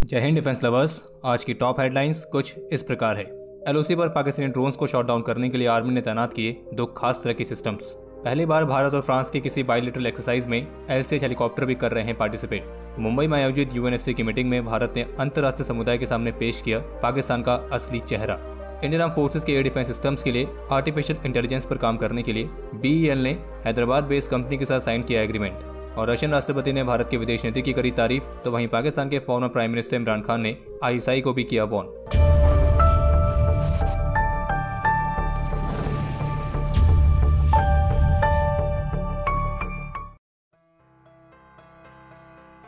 जय Hind defence lovers. आज की टॉप हेडलाइंस कुछ इस प्रकार है। एलओसी पर पाकिस्तानी ड्रोन्स को शॉट डाउन करने के लिए आर्मी ने तैनात किए 2 खास तरह के सिस्टम्स। पहली बार भारत और फ्रांस की किसी बायलैटरल एक्सरसाइज में LCH हेलीकॉप्टर भी कर रहे हैं पार्टिसिपेट। मुंबई में आयोजित UNSC की मीटिंग में भारत ने अंतर्राष्ट्रीय समुदाय के सामने पेश किया पाकिस्तान का असली चेहरा। इंडियन आर्म फोर्सेज के एयर डिफेंस सिस्टम्स के लिए आर्टिफिशियल इंटेलिजेंस पर काम करने के लिए BEL ने हैदराबाद बेस्ड कंपनी के साथ साइन किया एग्रीमेंट। और रशियन राष्ट्रपति ने भारत की विदेश नीति की करी तारीफ, तो वहीं पाकिस्तान के former prime minister Imran Khan ने ISI को भी किया वार्न।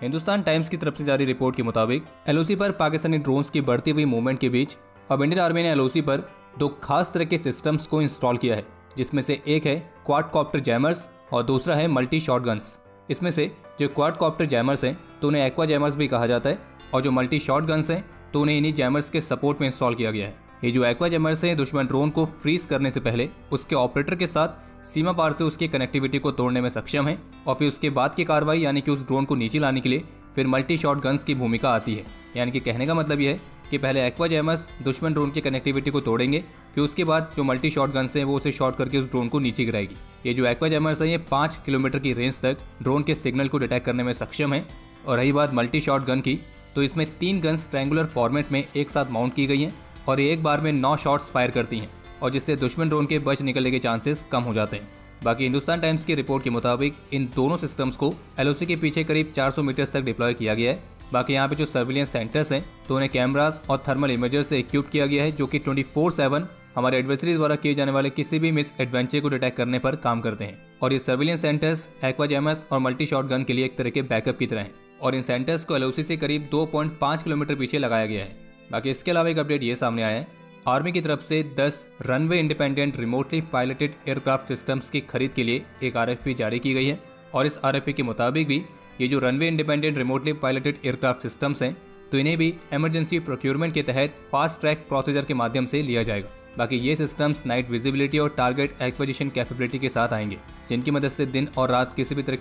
हिंदुस्तान टाइम्स की तरफ से जारी रिपोर्ट के मुताबिक LOC पर पाकिस्तानी ड्रोन्स की बढ़ती हुई मूवमेंट के बीच अब इंडियन आर्मी ने LOC पर 2 खास तरह के सिस्टम्स को इंस्टॉल किया है, जिसमें से एक है क्वाडकॉप्टर जैमर्स और दूसरा है मल्टी शॉटगन्स। इसमें से जो क्वाडकॉप्टर जैमर्स हैं तो उन्हें एक्वा जैमर्स भी कहा जाता है, और जो मल्टी शॉटगन्स हैं तो उन्हें इन्हीं जैमर्स के सपोर्ट में इंस्टॉल किया गया है। ये जो एक्वा जैमर्स हैं दुश्मन ड्रोन को फ्रीज करने से पहले उसके ऑपरेटर के साथ सीमा पार से उसकी कनेक्टिविटी को तोड़ने में सक्षम है, और फिर उसके बाद की कार्रवाई यानी कि उस ड्रोन को नीचे लाने के लिए फिर मल्टी शॉटगन्स की भूमिका आती है। यानी कि कहने का मतलब यह है कि पहले एक्वा जैमर्स दुश्मन ड्रोन की कनेक्टिविटी को तोड़ेंगे, फिर उसके बाद जो मल्टी शॉटगन्स हैं वो उसे शॉट करके उस ड्रोन को नीचे गिराएगी। ये जो एक्वा जैमर्स हैं ये 5 किलोमीटर की रेंज तक ड्रोन के सिग्नल को डिटेक्ट करने में सक्षम है। और रही बात मल्टी शॉटगन की, तो इसमें 3 गन्स ट्रायंगुलर फॉर्मेट में एक साथ माउंट की गई हैं और ये एक बार में 9 शॉट्स फायर करती हैं, और जिससे दुश्मन ड्रोन के बच निकलने के चांसेस कम हो जाते हैं। बाकी हिंदुस्तान टाइम्स की रिपोर्ट के मुताबिक इन दोनों सिस्टम्स को LOC के पीछे करीब 400 मीटर तक डिप्लॉय किया गया है। बाकी यहाँ पे जो सर्विलेंस सेंटर्स हैं तो उन्हें कैमरास और थर्मल इमेजर से इक्विप किया गया है, जो कि 24/7 हमारे एडवर्सरी द्वारा किए जाने वाले किसी भी मिस एडवेंचर को डिटेक्ट करने पर काम करते हैं। और ये सर्विलेंस सेंटर्स एक्वा जैमर्स और मल्टी शॉटगन के लिए एक तरह के बैकअप की तरह हैं, और इन सेंटर्स को LOC से करीब 2.5 किलोमीटर पीछे लगाया गया है। बाकी इसके अलावा एक अपडेट ये सामने आया है, आर्मी की तरफ से 10 runway independent remotely piloted aircraft systems की खरीद के लिए एक RFP जारी की गई है। और इस RFP के मुताबिक भी ये जो runway independent remotely piloted aircraft systems हैं तो इन्हें भी इमरजेंसी प्रोक्योरमेंट के तहत फास्ट ट्रैक प्रोसीजर के माध्यम से लिया जाएगा। बाकी ये सिस्टम्स नाइट विजिबिलिटी और टारगेट एक्विजिशन कैपेबिलिटी के साथ आएंगे, जिनकी मदद से दिन और रात किसी भी तरह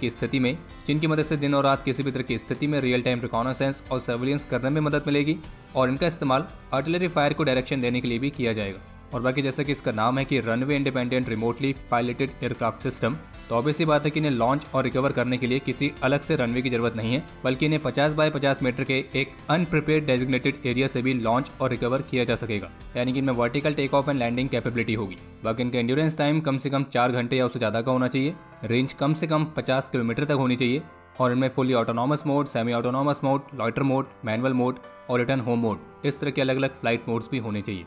की स्थिति में रियल टाइम रिकॉनेसेंस और सर्विलेंस करने में मदद मिलेगी, और इनका इस्तेमाल आर्टिलरी फायर को डायरेक्शन देने के लिए भी किया जाएगा। और बाकी जैसा कि इसका नाम है कि runway independent remotely piloted aircraft system, तो ऑब्वियसली बात है कि इन्हें लॉन्च और रिकवर करने के लिए किसी अलग से रनवे की जरूरत नहीं है, बल्कि इन्हें 50 बाय 50 मीटर के एक अनप्रिपेयर्ड डेजिग्नेटेड एरिया से भी लॉन्च और रिकवर किया जा सकेगा। यानी कि इनमें vertical take off and landing capability होगी। बाकी इनका एंड्योरेंस टाइम कम से कम 4 घंटे या उससे ज़्यादा का होना चाहिए, रेंज कम से कम 50 किलोमीटर तक होनी चाहिए, और इनमें fully autonomous mode, semi autonomous mode, loiter mode, manual mode और रिटर्न होम मोड, इस तरह के अलग अलग फ्लाइट मोड्स भी होने चाहिए।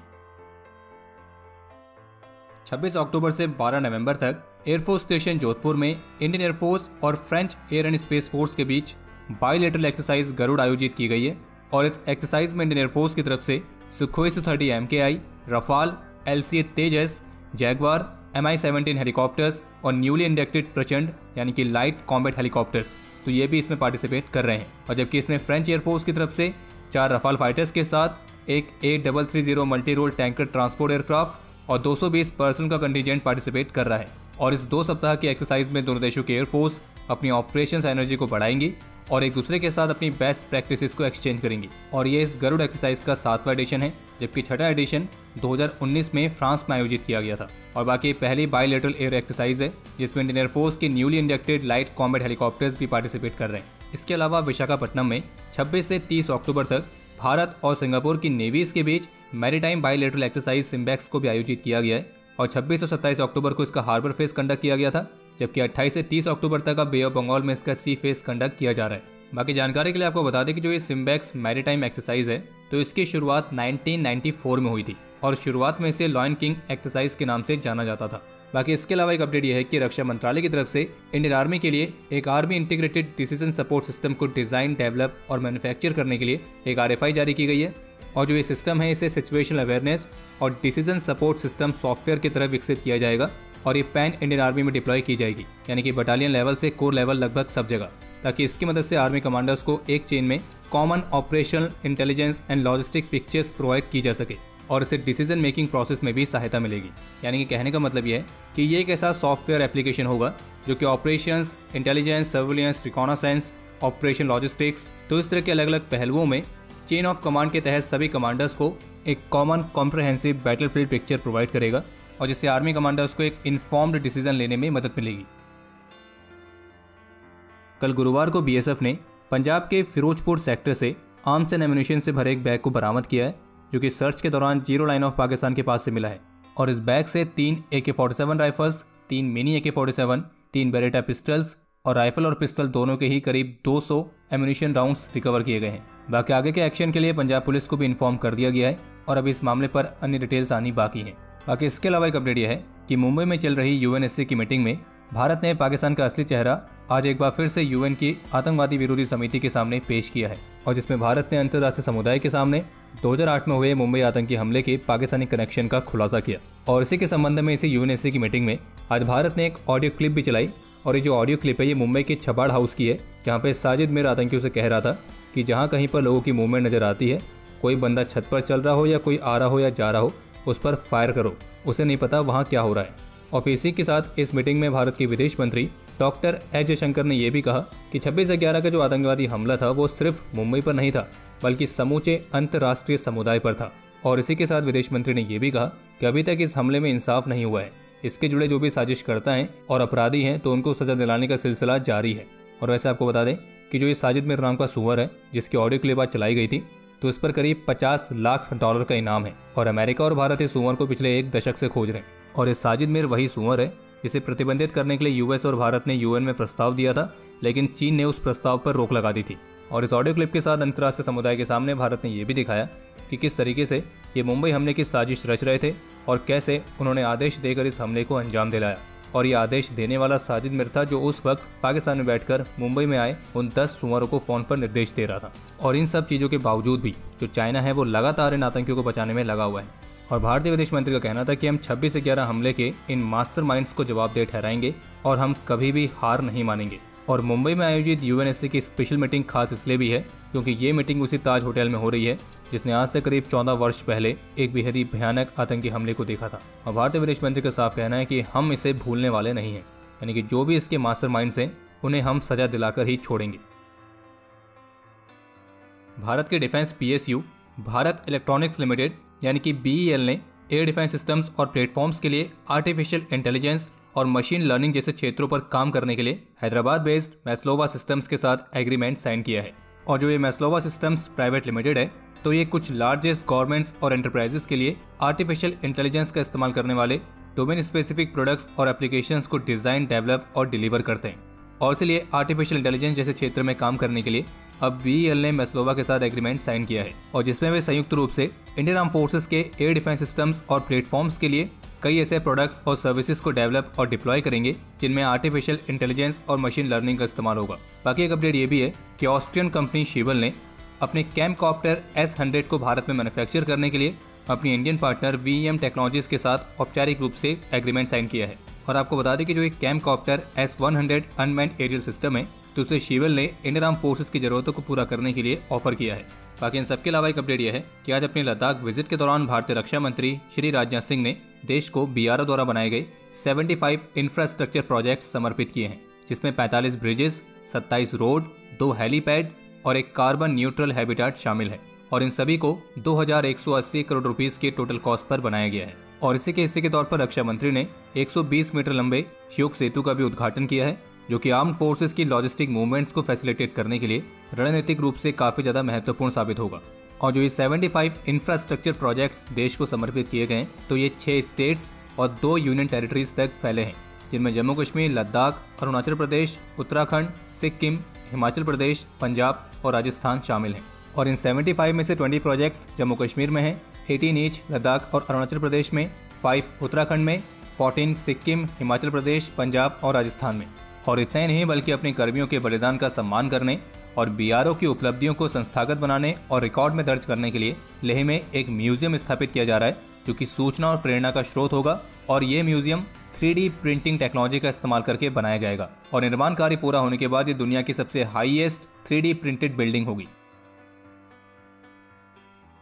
26 अक्टूबर से 12 नवंबर तक एयरफोर्स स्टेशन जोधपुर में इंडियन एयरफोर्स और French air and space force के बीच बायलैटरल एक्सरसाइज गरुड़ आयोजित की गई है। और इस एक्सरसाइज में इंडियन एयरफोर्स की तरफ से Sukhoi Su-30 MKI, Rafale, LCA तेजस, जैगवार, Mi-17 हेलीकॉप्टर्स और न्यूली इंडक्टेड प्रचंड यानी कि लाइट कॉम्बैट हेलीकॉप्टर्स, तो ये भी इसमें पार्टिसिपेट कर रहे हैं। और जबकि इसमें फ्रेंच एयरफोर्स की तरफ से 4 रफाल फाइटर्स के साथ एक A330 multi role tanker transport aircraft और 220 पर्सन का कंटिजेंट पार्टिसिपेट कर रहा है। और इस 2 सप्ताह की एक्सरसाइज में दोनों देशों के एयरफोर्स अपनी ऑपरेशंस एनर्जी को बढ़ाएंगी और एक दूसरे के साथ अपनी बेस्ट प्रैक्टिसेस को एक्सचेंज करेंगी। और ये इस गरुड़ एक्सरसाइज का 7वां एडिशन है, जबकि 6वां एडिशन 2019 में फ्रांस में आयोजित किया गया था। और बाकी पहली बायलैटरल एयर एक्सरसाइज है जिसमें इंडियन एयरफोर्स की newly inducted light combat helicopters भी पार्टिसिपेट कर रहे हैं। इसके अलावा विशाखापट्टनम में 26 से 30 अक्टूबर तक भारत और सिंगापुर की नेवीज के बीच मैरीटाइम बायलैटरल एक्सरसाइज सिम्बैक्स को भी आयोजित किया गया है, और 26 और 27 अक्टूबर को इसका हार्बर फेस कंडक्ट किया गया था, जबकि 28 से 30 अक्टूबर तक अब बे ऑफ बंगाल में इसका सी फेस कंडक्ट किया जा रहा है। बाकी जानकारी के लिए आपको बता दें कि जो ये सिम्बैक्स मैरीटाइम एक्सरसाइज है तो इसकी शुरुआत 1994 में हुई थी, और शुरुआत में इसे लॉयन किंग एक्सरसाइज के नाम से जाना जाता था। बाकी इसके अलावा एक अपडेट यह है कि रक्षा मंत्रालय की तरफ से इंडियन आर्मी के लिए एक army integrated decision support system को डिजाइन, डेवलप और मैन्युफैक्चर करने के लिए एक RFI जारी की गई है। और जो ये सिस्टम है इसे सिचुएशनल अवेयरनेस और डिसीजन सपोर्ट सिस्टम सॉफ्टवेयर की तरह विकसित किया जाएगा, और ये पैन इंडियन आर्मी में डिप्लॉय की जाएगी, यानी कि बटालियन लेवल से कोर लेवल लगभग सब जगह, ताकि इसकी मदद से आर्मी कमांडर्स को एक चेन में common operational intelligence and logistic pictures provide की जा सके, और इससे डिसीजन मेकिंग प्रोसेस में भी सहायता मिलेगी। यानी कि कहने का मतलब यह है कि ये एक ऐसा सॉफ्टवेयर एप्लीकेशन होगा जो कि operations, intelligence, surveillance, reconnaissance, operation logistics, तो इस तरह के अलग अलग पहलुओं में चेन ऑफ कमांड के तहत सभी कमांडर्स को एक common comprehensive battlefield picture provide करेगा और जिससे आर्मी कमांडर्स को एक इन्फॉर्म्ड डिसीजन लेने में मदद मिलेगी। कल गुरुवार को बीएसएफ ने पंजाब के फिरोजपुर सेक्टर से आर्म्स एंड एम्यूनिशन से भरे एक बैग को बरामद किया है, जो कि सर्च के दौरान जीरो लाइन ऑफ पाकिस्तान के पास से मिला है। और इस बैग से 3 AK-47 rifles, 3 mini AK-47, 3 Beretta pistols और राइफल और पिस्टल दोनों के ही करीब 200 एम्यूनिशन राउंड्स रिकवर किए गए हैं। बाकी आगे के एक्शन के लिए पंजाब पुलिस को भी इन्फॉर्म कर दिया गया है और अभी इस मामले पर अन्य डिटेल्स आनी बाकी हैं। बाकी इसके अलावा एक अपडेट यह है कि मुंबई में चल रही UNSC की मीटिंग में भारत ने पाकिस्तान का असली चेहरा आज एक बार फिर से UN की आतंकवादी विरोधी समिति के सामने पेश किया है और जिसमें भारत ने अंतर्राष्ट्रीय समुदाय के सामने 2008 में हुए मुंबई आतंकी हमले के पाकिस्तानी कनेक्शन का खुलासा किया। और इसी के संबंध में इसी UNSC की मीटिंग में आज भारत ने एक ऑडियो क्लिप भी चलाई और ये जो ऑडियो क्लिप है ये मुंबई के छबाड़ हाउस की है, जहाँ पे साजिद मीर आतंकियों से कह रहा था कि जहाँ कहीं पर लोगों की मूवमेंट नजर आती है, कोई बंदा छत पर चल रहा हो या कोई आ रहा हो या जा रहा हो, उस पर फायर करो, उसे नहीं पता वहाँ क्या हो रहा है। और इसी के साथ इस मीटिंग में भारत के विदेश मंत्री डॉक्टर एस जयशंकर ने यह भी कहा कि 26/11 का जो आतंकवादी हमला था वो सिर्फ मुंबई पर नहीं था बल्कि समूचे अंतर्राष्ट्रीय समुदाय पर था। और इसी के साथ विदेश मंत्री ने यह भी कहा कि अभी तक इस हमले में इंसाफ नहीं हुआ है, इसके जुड़े जो भी साजिशकर्ता हैं और अपराधी हैं तो उनको सजा दिलाने का सिलसिला जारी है। और वैसे आपको बता दें कि जो ये साजिद मीर नाम का सुअर है जिसकी ऑडियो क्लिप आज चलाई गई थी, तो इस पर करीब $50 लाख का इनाम है और अमेरिका और भारत इस सुअर को पिछले 1 दशक से खोज रहे हैं। और ये साजिद मीर वही सुअर है इसे प्रतिबंधित करने के लिए यूएस और भारत ने UN में प्रस्ताव दिया था, लेकिन चीन ने उस प्रस्ताव पर रोक लगा दी थी। और इस ऑडियो क्लिप के साथ अंतर्राष्ट्रीय समुदाय के सामने भारत ने यह भी दिखाया कि किस तरीके से ये मुंबई हमले की साजिश रच रहे थे और कैसे उन्होंने आदेश देकर इस हमले को अंजाम दिलाया। और ये आदेश देने वाला साजिद मीर था जो उस वक्त पाकिस्तान में बैठकर मुंबई में आए उन 10 सुअरों को फोन पर निर्देश दे रहा था। और इन सब चीजों के बावजूद भी जो चाइना है वो लगातार इन आतंकियों को बचाने में लगा हुआ है। और भारतीय विदेश मंत्री का कहना था कि हम 26/11 हमले के इन मास्टरमाइंड्स को जवाबदेह ठहराएंगे और हम कभी भी हार नहीं मानेंगे। और मुंबई में आयोजित UNSC की स्पेशल मीटिंग खास इसलिए भी है क्योंकि ये मीटिंग उसी ताज होटल में हो रही है जिसने आज से करीब 14 वर्ष पहले एक बेहद ही भयानक आतंकी हमले को देखा था। और भारतीय विदेश मंत्री का साफ कहना है कि हम इसे भूलने वाले नहीं हैं, यानी कि जो भी इसके मास्टरमाइंड्स हैं उन्हें हम सजा दिलाकर ही छोड़ेंगे। भारत के defence PSU Bharat electronics limited यानी कि BEL ने एयर डिफेंस सिस्टम्स और प्लेटफॉर्म्स के लिए आर्टिफिशियल इंटेलिजेंस और मशीन लर्निंग जैसे क्षेत्रों पर काम करने के लिए हैदराबाद बेस्ड मैस्लोवा सिस्टम्स के साथ एग्रीमेंट साइन किया है। और जो ये मैस्लोवा सिस्टम्स प्राइवेट लिमिटेड है तो ये कुछ लार्जेस्ट गवर्नमेंट्स और एंटरप्राइजेस के लिए आर्टिफिशियल इंटेलिजेंस का इस्तेमाल करने वाले डोमेन स्पेसिफिक प्रोडक्ट्स और एप्लीकेशंस को डिजाइन, डेवलप और डिलीवर करते हैं। और इसलिए आर्टिफिशियल इंटेलिजेंस जैसे क्षेत्र में काम करने के लिए अब BEL ने मैस्लोवा के साथ एग्रीमेंट साइन किया है और जिसमें वे संयुक्त रूप से इंडियन आर्म फोर्सेस के एयर डिफेंस सिस्टम्स और प्लेटफॉर्म्स के लिए कई ऐसे प्रोडक्ट्स और सर्विसेज को डेवलप और डिप्लॉय करेंगे जिनमें आर्टिफिशियल इंटेलिजेंस और मशीन लर्निंग का इस्तेमाल होगा। बाकी एक अपडेट ये भी है कि ऑस्ट्रियन कंपनी शिवल ने अपने कैमकॉप्टर S100 को भारत में मैन्युफैक्चर करने के लिए अपनी इंडियन पार्टनर VEM टेक्नोलॉजीज के साथ औपचारिक रूप से एग्रीमेंट साइन किया है। और आपको बता दें कि जो एक कैमकॉप्टर S100 अनमैन्ड एरियल सिस्टम है तो उसे शिवल ने इंडियन आर्म फोर्सेस की जरूरतों को पूरा करने के लिए ऑफर किया है। बाकी इन सबके अलावा एक अपडेट यह है कि आज अपने लद्दाख विजिट के दौरान भारतीय रक्षा मंत्री श्री राजनाथ सिंह ने देश को BRO द्वारा बनाए गए 75 इंफ्रास्ट्रक्चर प्रोजेक्ट समर्पित किए हैं, जिसमें 45 ब्रिजेस, 27 रोड, 2 हेलीपैड और एक कार्बन न्यूट्रल हैबिटेट शामिल है। और इन सभी को 2180 करोड़ रुपीस के टोटल कॉस्ट पर बनाया गया है। और इसी के हिस्से के तौर पर रक्षा मंत्री ने 120 मीटर लंबे श्योक सेतु का भी उद्घाटन किया है, जो कि आर्म्ड फोर्सेस की लॉजिस्टिक मूवमेंट्स को फैसिलिटेट करने के लिए रणनीतिक रूप से काफी ज्यादा महत्वपूर्ण साबित होगा। और जो ये 75 इंफ्रास्ट्रक्चर प्रोजेक्ट्स देश को समर्पित किए गए तो ये 6 स्टेट्स और 2 यूनियन टेरिटरीज तक फैले हैं, जिनमें जम्मू कश्मीर, लद्दाख, अरुणाचल प्रदेश, उत्तराखंड, सिक्किम, हिमाचल प्रदेश, पंजाब और राजस्थान शामिल हैं। और इन 75 में से 20 प्रोजेक्ट्स जम्मू कश्मीर में हैं, 18 ईच लद्दाख और अरुणाचल प्रदेश में, 5 उत्तराखंड में, 14 सिक्किम, हिमाचल प्रदेश, पंजाब और राजस्थान में। और इतना ही नहीं बल्कि अपने कर्मियों के बलिदान का सम्मान करने और BRO की उपलब्धियों को संस्थागत बनाने और रिकॉर्ड में दर्ज करने के लिए लेह में एक म्यूजियम स्थापित किया जा रहा है, जो कि सूचना और प्रेरणा का स्रोत होगा। और ये म्यूजियम 3D प्रिंटिंग टेक्नोलॉजी का इस्तेमाल करके बनाया जाएगा और निर्माण कार्य पूरा होने के बाद ये दुनिया की सबसे हाईएस्ट 3D प्रिंटेड बिल्डिंग होगी।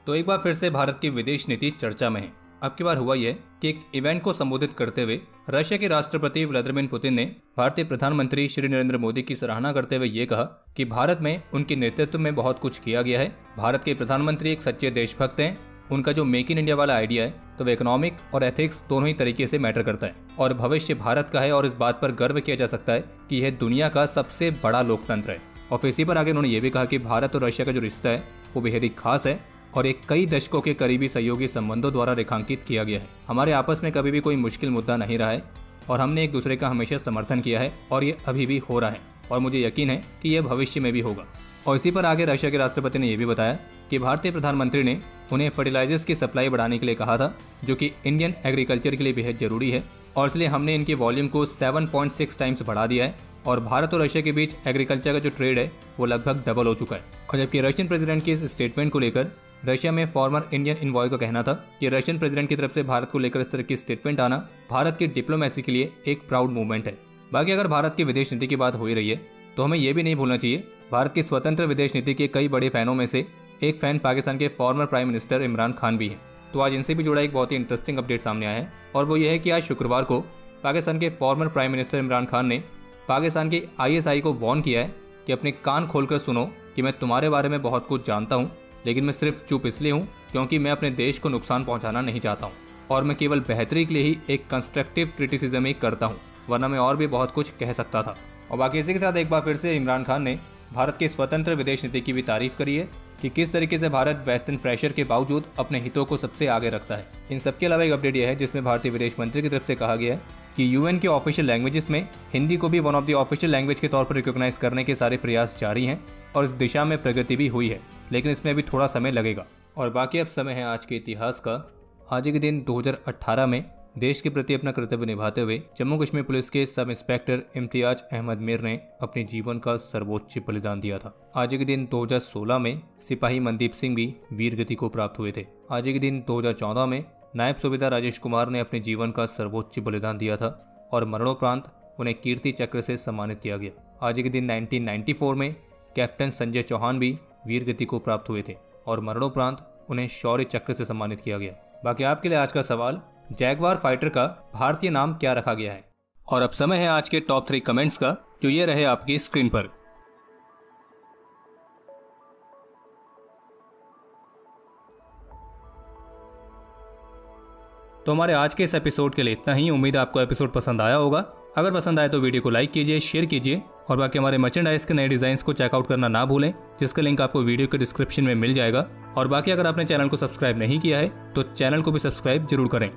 तो एक बार फिर से भारत की विदेश नीति चर्चा में है अब की बार हुआ यह कि एक इवेंट को संबोधित करते हुए रशिया के राष्ट्रपति व्लादिमीर पुतिन ने भारतीय प्रधानमंत्री श्री नरेंद्र मोदी की सराहना करते हुए ये कहा कि भारत में उनके नेतृत्व में बहुत कुछ किया गया है। भारत के प्रधानमंत्री एक सच्चे देशभक्त हैं। उनका जो मेक इन इंडिया वाला आइडिया है तो वो इकोनॉमिक और एथिक्स दोनों ही तरीके से मैटर करता है और भविष्य भारत का है और इस बात पर गर्व किया जा सकता है कि यह दुनिया का सबसे बड़ा लोकतंत्र है। और इसी पर आगे उन्होंने ये भी कहा कि भारत और रशिया का जो रिश्ता है वो बेहद ही खास है और एक कई दशकों के करीबी सहयोगी संबंधों द्वारा रेखांकित किया गया है। हमारे आपस में कभी भी कोई मुश्किल मुद्दा नहीं रहा है और हमने एक दूसरे का हमेशा समर्थन किया है और ये अभी भी हो रहा है और मुझे यकीन है कि यह भविष्य में भी होगा। और इसी पर आगे रशिया के राष्ट्रपति ने यह भी बताया कि भारतीय प्रधानमंत्री ने उन्हें फर्टिलाइजर्स की सप्लाई बढ़ाने के लिए कहा था, जो कि इंडियन एग्रीकल्चर के लिए बेहद जरूरी है और इसलिए हमने इनके वॉल्यूम को 7.6 टाइम्स बढ़ा दिया है और भारत और रशिया के बीच एग्रीकल्चर का जो ट्रेड है वो लगभग डबल हो चुका है। और जबकि रशियन प्रेसिडेंट के इस स्टेटमेंट को लेकर रशिया में फॉर्मर इंडियन इनवॉय का कहना था कि रशियन प्रेसिडेंट की तरफ से भारत को लेकर इस तरह की स्टेटमेंट आना भारत की डिप्लोमेसी के लिए एक प्राउड मूवमेंट है। बाकी अगर भारत की विदेश नीति की बात हो ही रही है तो हमें यह भी नहीं भूलना चाहिए भारत की स्वतंत्र विदेश नीति के कई बड़े फैनों में से एक फैन पाकिस्तान के former prime minister Imran Khan भी है। तो आज इनसे भी जुड़ा एक बहुत ही इंटरेस्टिंग अपडेट सामने आया है और वो ये है कि आज शुक्रवार को पाकिस्तान के former prime minister Imran Khan ने पाकिस्तान की ISI को वार्न किया है कि अपने कान खोलकर सुनो कि मैं तुम्हारे बारे में बहुत कुछ जानता हूँ, लेकिन मैं सिर्फ चुप इसलिए हूँ क्योंकि मैं अपने देश को नुकसान पहुँचाना नहीं चाहता हूँ और मैं केवल बेहतरी के लिए ही एक कंस्ट्रक्टिव क्रिटिसिज्म ही करता हूँ, वरना मैं और भी बहुत कुछ कह सकता था। और बाकी इसी के साथ एक बार फिर से इमरान खान ने भारत की स्वतंत्र विदेश नीति की भी तारीफ करी है कि किस तरीके से भारत वेस्टर्न प्रेशर के बावजूद अपने हितों को सबसे आगे रखता है। इन सबके अलावा एक अपडेट यह है जिसमें भारतीय विदेश मंत्री की तरफ से कहा गया है कि UN के ऑफिशियल लैंग्वेजेस में हिंदी को भी one of the official language के तौर पर रिकॉग्नाइज करने के सारे प्रयास जारी हैं और इस दिशा में प्रगति भी हुई है, लेकिन इसमें भी थोड़ा समय लगेगा। और बाकी अब समय है आज के इतिहास का। आज के दिन 2018 में देश के प्रति अपना कर्तव्य निभाते हुए जम्मू कश्मीर पुलिस के सब इंस्पेक्टर इम्तियाज अहमद मीर ने अपने जीवन का सर्वोच्च बलिदान दिया था। आज के दिन 2016 में सिपाही मनदीप सिंह भी वीर गति को प्राप्त हुए थे। आज के दिन 2014 में नायब सूबेदार राजेश कुमार ने अपने जीवन का सर्वोच्च बलिदान दिया था और मरणोपरांत उन्हें कीर्ति चक्र से सम्मानित किया गया। आज के दिन 1994 में कैप्टन संजय चौहान भी वीर गति को प्राप्त हुए थे और मरणोपरांत उन्हें शौर्य चक्र से सम्मानित किया गया। बाकी आपके लिए आज का सवाल, जैगवार फाइटर का भारतीय नाम क्या रखा गया है? और अब समय है आज के टॉप 3 कमेंट्स का, जो ये रहे आपकी स्क्रीन पर। तो हमारे आज के इस एपिसोड के लिए इतना ही। उम्मीद है आपको एपिसोड पसंद आया होगा। अगर पसंद आए तो वीडियो को लाइक कीजिए, शेयर कीजिए और बाकी हमारे मर्चेंडाइज के नए डिजाइन्स को चेकआउट करना ना भूलें, जिसका लिंक आपको वीडियो के डिस्क्रिप्शन में मिल जाएगा। और बाकी अगर आपने चैनल को सब्सक्राइब नहीं किया है तो चैनल को भी सब्सक्राइब जरूर करें।